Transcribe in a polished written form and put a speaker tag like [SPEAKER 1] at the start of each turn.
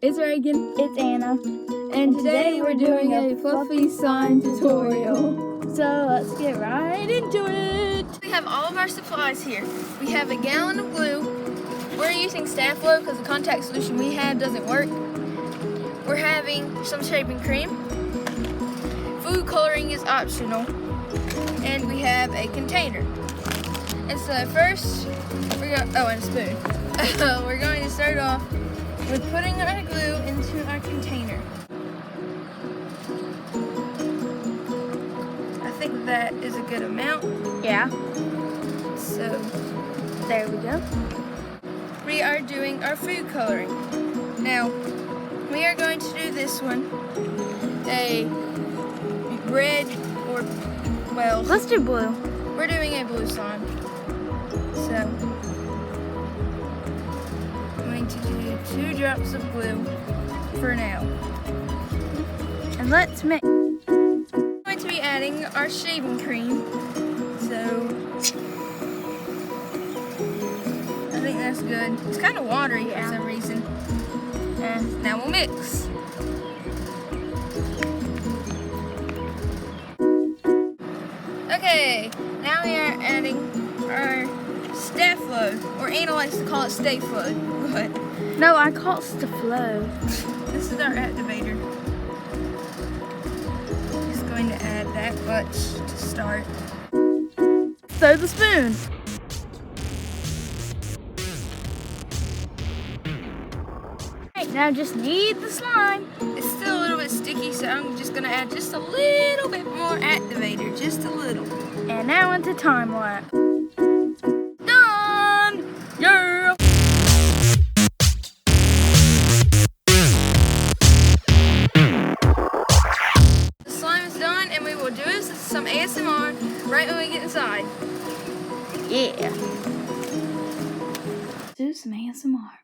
[SPEAKER 1] It's Reagan.
[SPEAKER 2] It's Anna.
[SPEAKER 1] And today we're doing a fluffy slime tutorial.
[SPEAKER 2] So let's get right into it.
[SPEAKER 1] We have all of our supplies here. We have a gallon of glue. We're using Sta-Flo because the contact solution we have doesn't work. We're having some shaving cream. Food coloring is optional. And we have a container. And so first, and a spoon. We're going to start off with putting our glue into our container. I think that is a good amount.
[SPEAKER 2] Yeah.
[SPEAKER 1] So
[SPEAKER 2] There we go.
[SPEAKER 1] we are doing our food coloring. Now, we are going to do this one a red or, well,
[SPEAKER 2] Let's do blue.
[SPEAKER 1] we're doing a blue slime. So, I'm going to do 2 drops of glue for now.
[SPEAKER 2] And let's mix.
[SPEAKER 1] I'm going to be adding our shaving cream. So, I think that's good. It's kind of watery for some reason. And now we'll mix. Okay, now we are adding our Sta-Flo, or Anna likes to call it Stay-Flo, but
[SPEAKER 2] No, I call it the flow.
[SPEAKER 1] this is our activator. Just going to add that much to start.
[SPEAKER 2] Throw the spoon. Right, now just knead the slime.
[SPEAKER 1] It's still a little bit sticky, so I'm just gonna add just a little bit more activator, just a little.
[SPEAKER 2] And now into time lapse.
[SPEAKER 1] Done! Yeah! The slime is done, and we will do some ASMR right when we get inside.
[SPEAKER 2] Yeah. Do some ASMR.